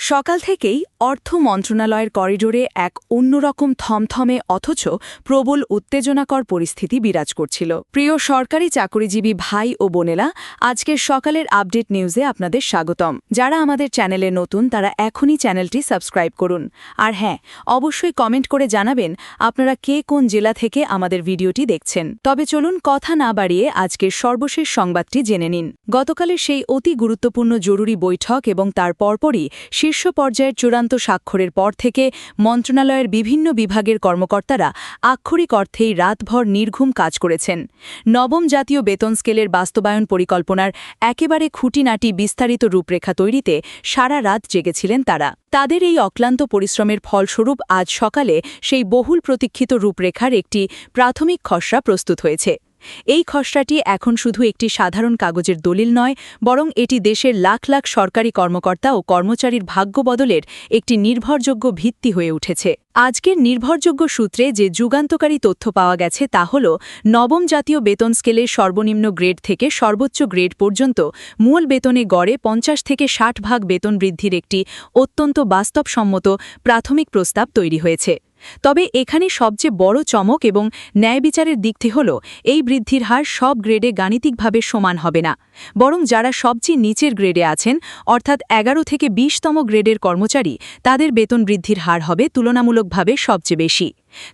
সকাল থেকেই অর্থ মন্ত্রণালয়ের করিডোরে এক অন্যরকম থমথমে অথচ প্রবল উত্তেজনাকর পরিস্থিতি বিরাজ করছিল। প্রিয় সরকারি চাকরিজীবী ভাই ও বোনেরা, আজকের সকালের আপডেট নিউজে আপনাদের স্বাগতম। যারা আমাদের চ্যানেলে নতুন তারা এখনই চ্যানেলটি সাবস্ক্রাইব করুন। আর হ্যাঁ, অবশ্যই কমেন্ট করে জানাবেন আপনারা কে কোন জেলা থেকে আমাদের ভিডিওটি দেখছেন। তবে চলুন কথা না বাড়িয়ে আজকের সর্বশেষ সংবাদটি জেনে নিন। গতকালের সেই অতি গুরুত্বপূর্ণ জরুরি বৈঠক এবং তার পরপরই শীর্ষ পর্যায়ের চূড়ান্ত স্বাক্ষরের পর থেকে মন্ত্রণালয়ের বিভিন্ন বিভাগের কর্মকর্তারা আক্ষরিক অর্থেই রাতভর নির্ঘুম কাজ করেছেন। নবম জাতীয় বেতন স্কেলের বাস্তবায়ন পরিকল্পনার একেবারে খুঁটিনাটি বিস্তারিত রূপরেখা তৈরিতে সারা রাত জেগেছিলেন তারা। তাদের এই অক্লান্ত পরিশ্রমের ফলস্বরূপ আজ সকালে সেই বহুল প্রতীক্ষিত রূপরেখার একটি প্রাথমিক খসড়া প্রস্তুত হয়েছে। এই খসড়াটি এখন শুধু একটি সাধারণ কাগজের দলিল নয়, বরং এটি দেশের লাখ লাখ সরকারি কর্মকর্তা ও কর্মচারীর ভাগ্য বদলের একটি নির্ভরযোগ্য ভিত্তি হয়ে উঠেছে। আজকের নির্ভরযোগ্য সূত্রে যে যুগান্তকারী তথ্য পাওয়া গেছে তা হল, নবম জাতীয় বেতন স্কেলের সর্বনিম্ন গ্রেড থেকে সর্বোচ্চ গ্রেড পর্যন্ত মূল বেতনে গড়ে 50 থেকে 60 ভাগ বেতন বৃদ্ধির একটি অত্যন্ত বাস্তবসম্মত প্রাথমিক প্রস্তাব তৈরি হয়েছে। তবে এখানে সবচেয়ে বড় চমক এবং ন্যায়বিচারের দিকটি হল, এই বৃদ্ধির হার সব গ্রেডে গাণিতিকভাবে সমান হবে না, বরং যারা সবচেয়ে নিচের গ্রেডে আছেন, অর্থাৎ 11 থেকে 20তম গ্রেডের কর্মচারী, তাদের বেতন বৃদ্ধির হার হবে তুলনামূলকভাবে সবচেয়ে বেশি।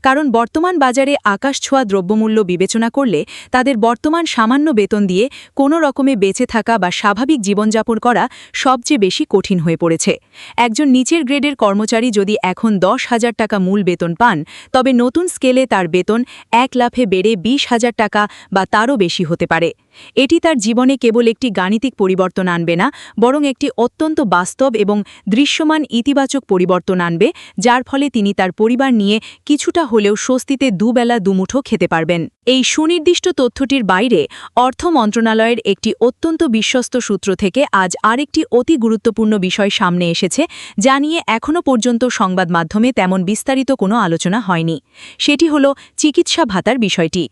কারণ বর্তমান বাজারে আকাশছোঁয়া দ্রব্যমূল্য বিবেচনা করলে তাদের বর্তমান সামান্য বেতন দিয়ে কোনো রকমে বেঁচে থাকা বা স্বাভাবিক জীবনযাপন করা সবচেয়ে বেশি কঠিন হয়ে পড়েছে। একজন নিচের গ্রেডের কর্মচারী যদি এখন 10,000 টাকা মূল বেতন পান, তবে নতুন স্কেলে তার বেতন 1 লাফে বেড়ে 20,000 টাকা বা তারও বেশি হতে পারে। এটি তার জীবনে কেবল একটি গাণিতিক পরিবর্তন আনবে না, বরং একটি অত্যন্ত বাস্তব এবং দৃশ্যমান ইতিবাচক পরিবর্তন আনবে, যার ফলে তিনি তার পরিবার নিয়ে কিছুটা হলেও স্বস্তিতে দুবেলা দুমুঠো খেতে পারবেন। এই সুনির্দিষ্ট তথ্যটির বাইরে অর্থ মন্ত্রণালয়ের একটি অত্যন্ত বিশ্বস্ত সূত্র থেকে আজ আরেকটি অতি গুরুত্বপূর্ণ বিষয় সামনে এসেছে, যা নিয়ে এখনও পর্যন্ত সংবাদ মাধ্যমে তেমন বিস্তারিত কোনো আলোচনা হয়নি। সেটি হল চিকিৎসা ভাতার বিষয়টি।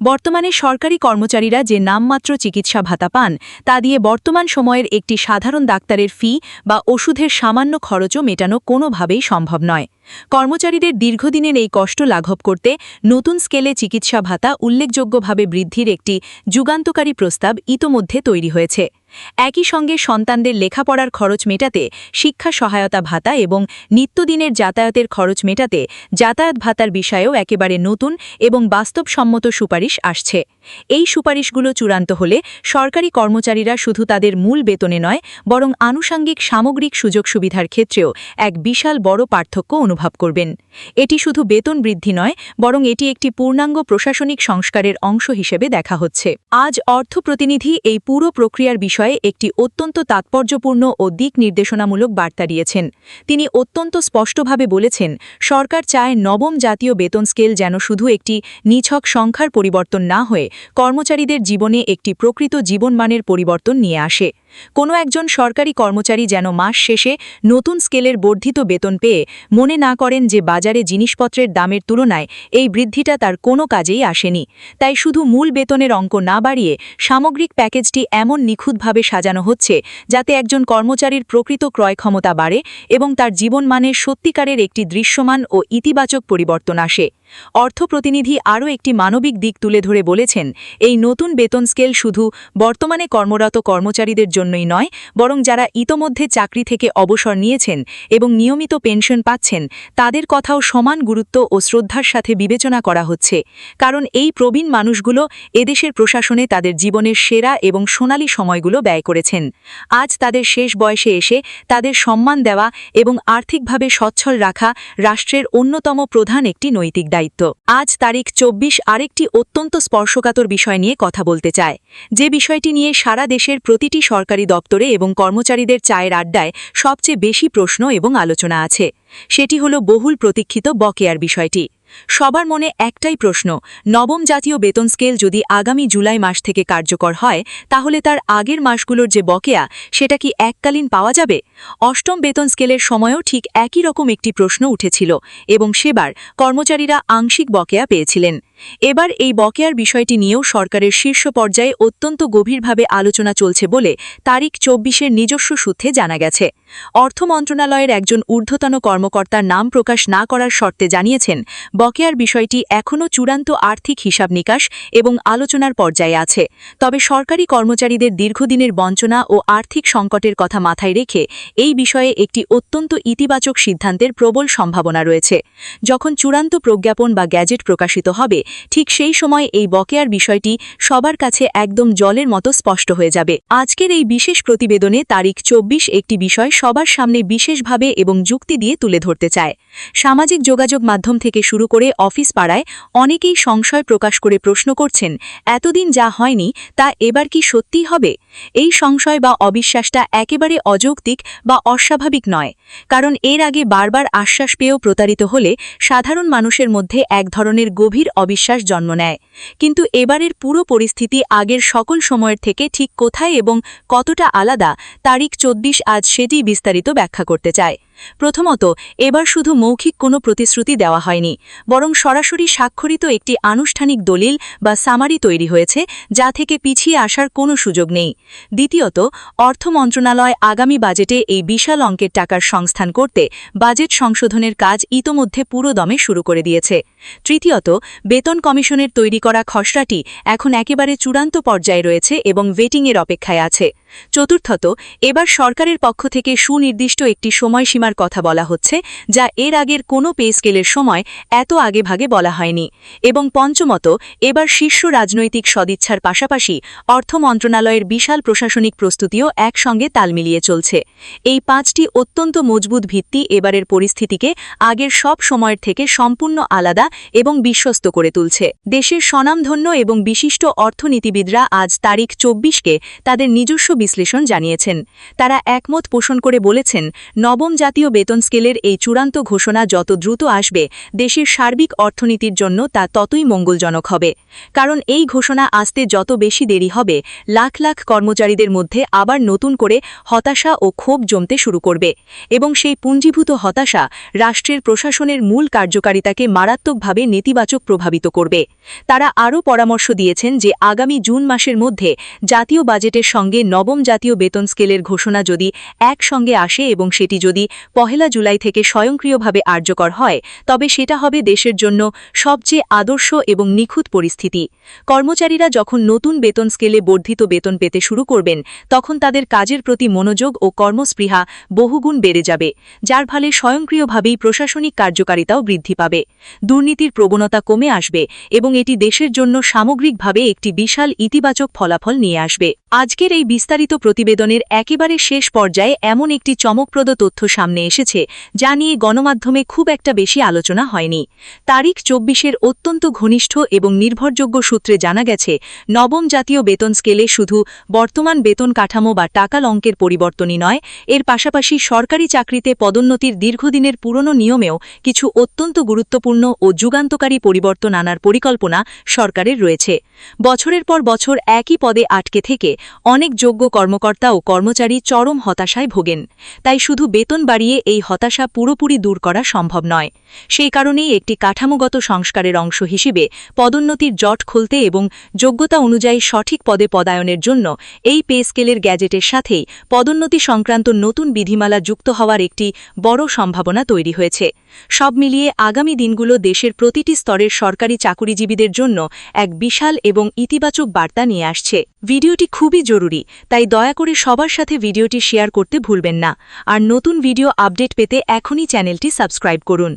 বর্তমানে সরকারি কর্মচারীরা যে নামমাত্র চিকিৎসা ভাতা পান, তা দিয়ে বর্তমান সময়ের একটি সাধারণ ডাক্তারের ফি বা ওষুধের সামান্য খরচও মেটানো কোনোভাবেই সম্ভব নয়। কর্মচারীদের দীর্ঘদিনের এই কষ্ট লাঘব করতে নতুন স্কেলে চিকিৎসা ভাতা উল্লেখযোগ্যভাবে বৃদ্ধির একটি যুগান্তকারী প্রস্তাব ইতোমধ্যে তৈরি হয়েছে। একই সঙ্গে সন্তানদের লেখাপড়ার খরচ মেটাতে শিক্ষা সহায়তা ভাতা এবং নিত্যদিনের যাতায়াতের খরচ মেটাতে যাতায়াত ভাতার বিষয়েও একেবারে নতুন এবং বাস্তবসম্মত সুপারিশ আসছে। এই সুপারিশগুলো চূড়ান্ত হলে সরকারি কর্মচারীরা শুধু তাদের মূল বেতনে নয়, বরং আনুষাঙ্গিক সামগ্রিক সুযোগ সুবিধার ক্ষেত্রেও এক বিশাল বড় পার্থক্য অনুভব করবেন। এটি শুধু বেতন বৃদ্ধি নয়, বরং এটি একটি পূর্ণাঙ্গ প্রশাসনিক সংস্কারের অংশ হিসেবে দেখা হচ্ছে। আজ অর্থ প্রতিনিধি এই পুরো প্রক্রিয়ার বিষয়ে একটি অত্যন্ত তাৎপর্যপূর্ণ ও দিক নির্দেশনামূলক বার্তা দিয়েছেন। তিনি অত্যন্ত স্পষ্টভাবে বলেছেন, সরকার চায় নবম জাতীয় বেতন স্কেল যেন শুধু একটি নিছক সংখ্যার পরিবর্তন না হয়ে কর্মচারীদের জীবনে একটি প্রকৃত জীবনমানের পরিবর্তন নিয়ে আসে। কোনো একজন সরকারি কর্মচারী যেন মাস শেষে নতুন স্কেলের বর্ধিত বেতন পেয়ে মনে না করেন যে বাজারে জিনিসপত্রের দামের তুলনায় এই বৃদ্ধিটা তার কোনো কাজেই আসেনি। তাই শুধু মূল বেতনের অঙ্ক না বাড়িয়ে সামগ্রিক প্যাকেজটি এমন নিখুঁতভাবে সাজানো হচ্ছে, যাতে একজন কর্মচারীর প্রকৃত ক্রয় ক্ষমতা বাড়ে এবং তার জীবনমানের সত্যিকারের একটি দৃশ্যমান ও ইতিবাচক পরিবর্তন আসে। অর্থ প্রতিনিধি আরও একটি মানবিক দিক তুলে ধরে বলেছেন, এই নতুন বেতন স্কেল শুধু বর্তমানে কর্মরত কর্মচারীদের জন্যই নয়, বরং যারা ইতোমধ্যে চাকরি থেকে অবসর নিয়েছেন এবং নিয়মিত পেনশন পাচ্ছেন, তাদের কথাও সমান গুরুত্ব ও শ্রদ্ধার সাথে বিবেচনা করা হচ্ছে। কারণ এই প্রবীণ মানুষগুলো এদেশের প্রশাসনে তাদের জীবনের সেরা এবং সোনালী সময়গুলো ব্যয় করেছেন। আজ তাদের শেষ বয়সে এসে তাদের সম্মান দেওয়া এবং আর্থিকভাবে সচ্ছল রাখা রাষ্ট্রের অন্যতম প্রধান একটি নৈতিক দায়িত্ব। আজ তারিখ 24 আরেকটি অত্যন্ত স্পর্শকাতর বিষয় নিয়ে কথা বলতে চায়, যে বিষয়টি নিয়ে সারা দেশের প্রতিটি সরকারি দপ্তরে এবং কর্মচারীদের চায়ের আড্ডায় সবচেয়ে বেশি প্রশ্ন এবং আলোচনা আছে। সেটি হল বহুল প্রতীক্ষিত বকেয়ার বিষয়টি। সবার মনে একটাই প্রশ্ন, নবম জাতীয় বেতন স্কেল যদি আগামী জুলাই মাস থেকে কার্যকর হয়, তাহলে তার আগের মাসগুলোর যে বকেয়া, সেটা কি এককালীন পাওয়া যাবে? অষ্টম বেতন স্কেলের সময়ও ঠিক একই রকম একটি প্রশ্ন উঠেছিল এবং সেবার কর্মচারীরা আংশিক বকেয়া পেয়েছিলেন। এবার এই বকেয়ার বিষয়টি নিয়েও সরকারের শীর্ষ পর্যায়ে অত্যন্ত গভীরভাবে আলোচনা চলছে বলে তারিখ ২৪-এর নিজস্ব সূত্রে জানা গেছে। অর্থ মন্ত্রণালয়ের একজন ঊর্ধ্বতন কর্মকর্তার নাম প্রকাশ না করার শর্তে জানিয়েছেন, বকেয়ার বিষয়টি এখনও চূড়ান্ত আর্থিক হিসাব নিকাশ এবং আলোচনার পর্যায়ে আছে। তবে সরকারি কর্মচারীদের দীর্ঘদিনের বঞ্চনা ও আর্থিক সংকটের কথা মাথায় রেখে এই বিষয়ে একটি অত্যন্ত ইতিবাচক সিদ্ধান্তের প্রবল সম্ভাবনা রয়েছে। যখন চূড়ান্ত প্রজ্ঞাপন বা গ্যাজেট প্রকাশিত হবে, ঠিক সেই সময় এই বকেয়ার বিষয়টি সবার কাছে একদম জলের মতো স্পষ্ট হয়ে যাবে। আজকের এই বিশেষ প্রতিবেদনে তারিখ ২৪ একটি বিষয় সবার সামনে বিশেষভাবে এবং যুক্তি দিয়ে তুলে ধরতে চায়। সামাজিক যোগাযোগ মাধ্যম থেকে শুরু করে অফিস পাড়ায় অনেকেই সংশয় প্রকাশ করে প্রশ্ন করছেন, এতদিন যা হয়নি তা এবার কি সত্যিই হবে? এই সংশয় বা অবিশ্বাসটা একেবারে অযৌক্তিক বা অস্বাভাবিক নয়, কারণ এর আগে বারবার আশ্বাস পেয়েও প্রতারিত হলে সাধারণ মানুষের মধ্যে এক ধরনের গভীর অবিশ্বাস জন্ম নেয়। কিন্তু এবারের পুরো পরিস্থিতি আগের সকল সময়ের থেকে ঠিক কোথায় এবং কতটা আলাদা, তারিখ ২৪ আজ সেটি বিস্তারিত ব্যাখ্যা করতে চায়। প্রথমত, এবার শুধু মৌখিক কোনো প্রতিশ্রুতি দেওয়া হয়নি, বরং সরাসরি স্বাক্ষরিত একটি আনুষ্ঠানিক দলিল বা সামারি তৈরি হয়েছে, যা থেকে পিছিয়ে আসার কোনো সুযোগ নেই। দ্বিতীয়ত, অর্থ মন্ত্রণালয় আগামী বাজেটে এই বিশাল অঙ্কের টাকার সংস্থান করতে বাজেট সংশোধনের কাজ ইতোমধ্যে পুরোদমে শুরু করে দিয়েছে। তৃতীয়ত, বেতন কমিশনের তৈরি করা খসড়াটি এখন একেবারে চূড়ান্ত পর্যায়ে রয়েছে এবং ভেটিংয়ের অপেক্ষায় আছে। চতুর্থত, এবার সরকারের পক্ষ থেকে সুনির্দিষ্ট একটি সময়সীমার কথা বলা হচ্ছে, যা এর আগের কোনো পে স্কেলের সময় এত আগেভাগে বলা হয়নি। এবং পঞ্চমত, এবার শীর্ষ রাজনৈতিক সদিচ্ছার পাশাপাশি অর্থ মন্ত্রণালয়ের বিশাল প্রশাসনিক প্রস্তুতিও একসঙ্গে তাল মিলিয়ে চলছে। এই ৫টি অত্যন্ত মজবুত ভিত্তি এবারের পরিস্থিতিকে আগের সব সময়ের থেকে সম্পূর্ণ আলাদা এবং বিশ্বস্ত করে তুলছে। দেশের স্বনামধন্য এবং বিশিষ্ট অর্থনীতিবিদরা আজ তারিখ ২৪-কে তাদের নিজস্ব বিশ্লেষণ জানিয়েছেন। তারা একমত পোষণ করে বলেছেন, নবম জাতীয় বেতন স্কেলের এই চূড়ান্ত ঘোষণা যত দ্রুত আসবে, দেশের সার্বিক অর্থনীতির জন্য তা ততই মঙ্গলজনক হবে। কারণ এই ঘোষণা আসতে যত বেশি দেরি হবে, লাখ লাখ কর্মচারীদের মধ্যে আবার নতুন করে হতাশা ও ক্ষোভ জমতে শুরু করবে, এবং সেই পুঞ্জীভূত হতাশা রাষ্ট্রের প্রশাসনের মূল কার্যকারিতাকে মারাত্মকভাবে নেতিবাচক প্রভাবিত করবে। তারা আরও পরামর্শ দিয়েছেন যে আগামী জুন মাসের মধ্যে জাতীয় বাজেটের সঙ্গে নবম জাতীয় বেতন স্কেলের ঘোষণা যদি একসঙ্গে আসে এবং সেটি যদি ১ জুলাই থেকে স্বয়ংক্রিয়ভাবে কার্যকর হয়, তবে সেটা হবে দেশের জন্য সবচেয়ে আদর্শ এবং নিখুঁত পরিস্থিতি। কর্মচারীরা যখন নতুন বেতন স্কেলে বর্ধিত বেতন পেতে শুরু করবেন, তখন তাদের কাজের প্রতি মনোযোগ ও কর্মস্পৃহা বহুগুণ বেড়ে যাবে, যার ফলে স্বয়ংক্রিয়ভাবেই প্রশাসনিক কার্যকারিতাও বৃদ্ধি পাবে। দুর্নীতির প্রবণতা কমে আসবে এবং এটি দেশের জন্য সামগ্রিকভাবে একটি বিশাল ইতিবাচক ফলাফল নিয়ে আসবে। আজকের এই বিস্তারিত প্রতিবেদনের একেবারে শেষ পর্যায়ে এমন একটি চমকপ্রদ তথ্য সামনে এসেছে, যা নিয়ে গণমাধ্যমে খুব একটা বেশি আলোচনা হয়নি। তারিখ ২৪-এর অত্যন্ত ঘনিষ্ঠ এবং নির্ভরযোগ্য সূত্রে জানা গেছে, নবম জাতীয় বেতন স্কেলে শুধু বর্তমান বেতন কাঠামো বা টাকাল অঙ্কের পরিবর্তনই নয়, এর পাশাপাশি সরকারি চাকরিতে পদোন্নতির দীর্ঘদিনের পুরনো নিয়মেও কিছু অত্যন্ত গুরুত্বপূর্ণ ও যুগান্তকারী পরিবর্তন আনার পরিকল্পনা সরকারের রয়েছে। বছরের পর বছর একই পদে আটকে থেকে অনেক যোগ্য কর্মকর্তা ও কর্মচারী চরম হতাশায় ভোগেন। তাই শুধু বেতন বাড়িয়ে এই হতাশা পুরোপুরি দূর করা সম্ভব নয়। সেই কারণেই একটি কাঠামোগত সংস্কারের অংশ হিসেবে পদোন্নতির জট খুলতে এবং যোগ্যতা অনুযায়ী সঠিক পদে পদায়নের জন্য এই পে স্কেলের গ্যাজেটের সাথেই পদোন্নতি সংক্রান্ত নতুন বিধিমালা যুক্ত হওয়ার একটি বড় সম্ভাবনা তৈরি হয়েছে। সব মিলিয়ে আগামী দিনগুলো দেশের প্রতিটি স্তরের সরকারি চাকুরিজীবীদের জন্য এক বিশাল এবং ইতিবাচক বার্তা নিয়ে আসছে। ভিডিওটি খুবই জরুরি, তাই দয়া করে সবার সাথে ভিডিওটি শেয়ার করতে ভুলবেন না। আর নতুন ভিডিও আপডেট পেতে এখনই চ্যানেলটি সাবস্ক্রাইব করুন।